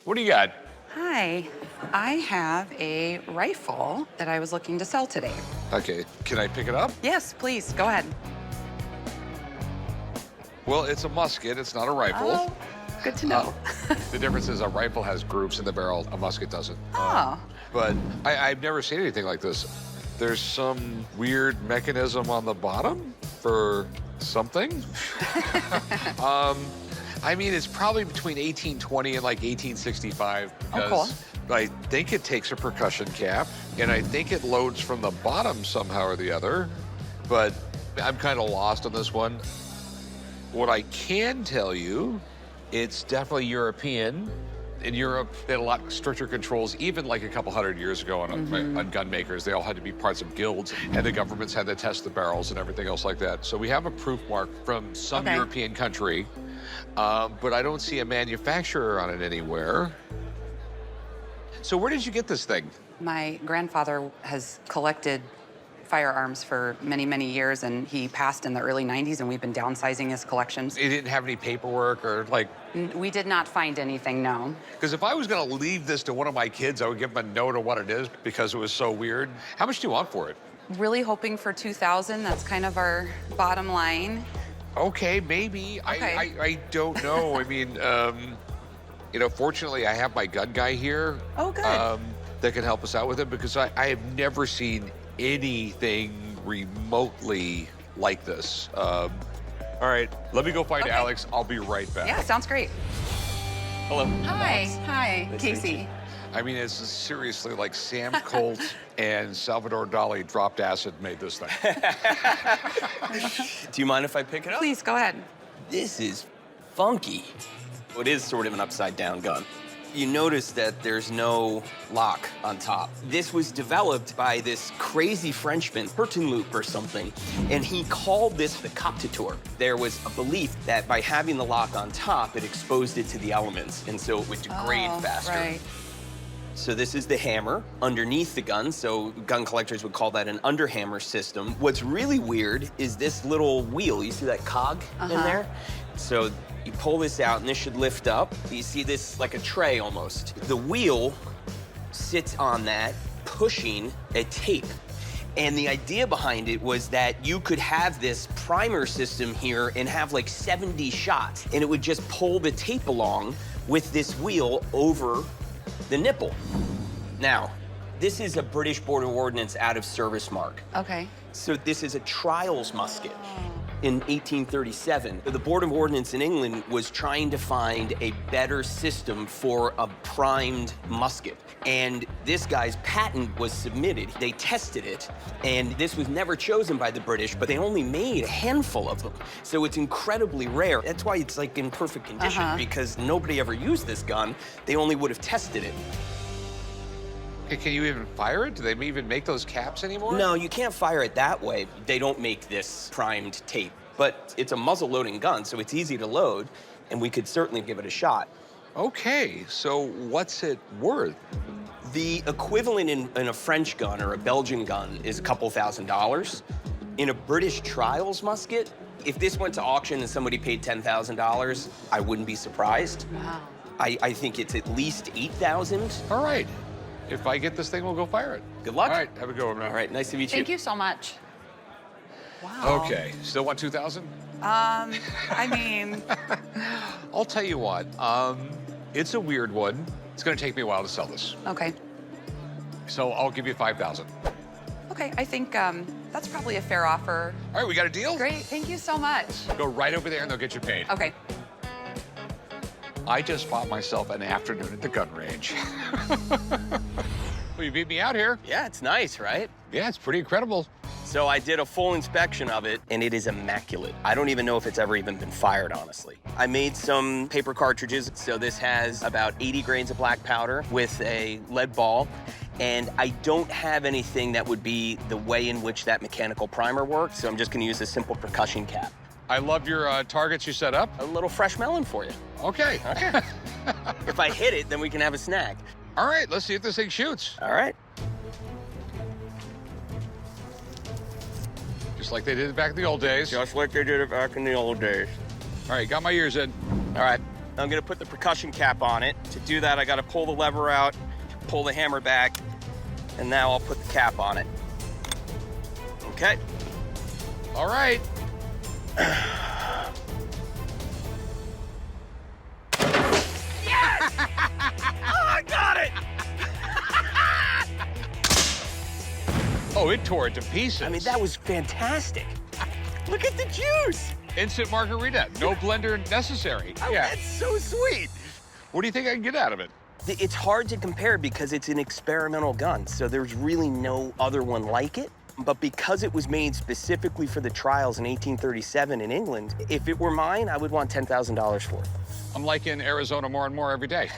What do you got? Hi, I have a rifle that I was looking to sell today. Okay, can I pick it up? Yes, please, go ahead. Well, it's a musket, it's not a rifle. Oh, good to know. The difference is a rifle has grooves in the barrel, a musket doesn't. Oh, But I've never seen anything like this. There's some weird mechanism on the bottom for something. I mean, it's probably between 1820 and like 1865 because I think it takes a percussion cap and I think it loads from the bottom somehow or the other, but I'm kind of lost on this one. What I can tell you, it's definitely European. In Europe, they had a lot stricter controls, even like a couple hundred years ago on gun makers. They all had to be parts of guilds, and the governments had to test the barrels and everything else like that. So we have a proof mark from some European country, but I don't see a manufacturer on it anywhere. So where did you get this thing? my grandfather has collected firearms for many, many years, and he passed in the early 90s, and we've been downsizing his collections. It didn't have any paperwork or like... We did not find anything, no. Because if I was gonna leave this to one of my kids, I would give them a note of what it is because it was so weird. How much do you want for it? Really hoping for 2,000. That's kind of our bottom line. Okay, maybe. Okay. I don't know. I mean, you know, fortunately, I have my gun guy here. Oh, good. That can help us out with it because I have never seen anything remotely like this. All right, let me go find Alex. I'll be right back. Yeah, sounds great. Hello. Hi. Alex. Hi, Nice to meet Casey. you. I mean, it's seriously like Sam Colt and Salvador Dali dropped acid made this thing. Do you mind if I pick it up? Please, go ahead. This is funky. It is sort of an upside-down gun. You notice that there's no lock on top. This was developed by this crazy Frenchman, Hertenloop or something, and he called this the Captator. There was a belief that by having the lock on top, it exposed it to the elements, and so it would degrade faster. Right. So this is the hammer underneath the gun, so gun collectors would call that an underhammer system. What's really weird is this little wheel. You see that cog in there? So you pull this out, and this should lift up. You see this like a tray almost. The wheel sits on that, pushing a tape. And the idea behind it was that you could have this primer system here and have like 70 shots, and it would just pull the tape along with this wheel over the nipple. Now, this is a British Border Ordnance out of service mark. Okay. So this is a trials musket in 1837. The Board of Ordnance in England was trying to find a better system for a primed musket. And this guy's patent was submitted. They tested it, and this was never chosen by the British, but they only made a handful of them. So it's incredibly rare. That's why it's like in perfect condition, because nobody ever used this gun. They only would have tested it. Can you even fire it? Do they even make those caps anymore? No, you can't fire it that way. They don't make this primed tape. But it's a muzzle-loading gun, so it's easy to load, and we could certainly give it a shot. Okay, so what's it worth? The equivalent in a French gun or a Belgian gun is a couple $1,000s. In a British trials musket, if this went to auction and somebody paid $10,000, I wouldn't be surprised. Wow. I think it's at least 8,000. All right. If I get this thing, we'll go fire it. Good luck. All right, have a good one, man. All right, nice to meet you. Thank you so much. Wow. Okay, still want 2,000? I mean, I'll tell you what, it's a weird one. It's gonna take me a while to sell this. okay. So I'll give you 5,000. Okay, I think that's probably a fair offer. All right, we got a deal? Great, thank you so much. Go right over there and they'll get you paid. Okay. I just bought myself an afternoon at the gun range. Well, you beat me out here. Yeah, it's nice, right? Yeah, it's pretty incredible. So I did a full inspection of it, and it is immaculate. I don't even know if it's ever even been fired, honestly. I made some paper cartridges, so this has about 80 grains of black powder with a lead ball, and I don't have anything that would be the way in which that mechanical primer works, so I'm just gonna use a simple percussion cap. I love your targets you set up. A little fresh melon for you. Okay. If I hit it, then we can have a snack. All right, let's see if this thing shoots. All right. Just like they did back in the old days. Just like they did it back in the old days. All right, got my ears in. All right, I'm gonna put the percussion cap on it. To do that, I gotta pull the lever out, pull the hammer back, and now I'll put the cap on it. Okay. All right. Yes! Oh, I got it! Oh, it tore it to pieces. I mean, that was fantastic. Look at the juice. Instant margarita. No blender necessary. Yeah. That's so sweet. What do you think I can get out of it? It's hard to compare because it's an experimental gun, so there's really no other one like it. But because it was made specifically for the trials in 1837 in England, if it were mine, I would want $10,000 for it. I'm liking Arizona more and more every day.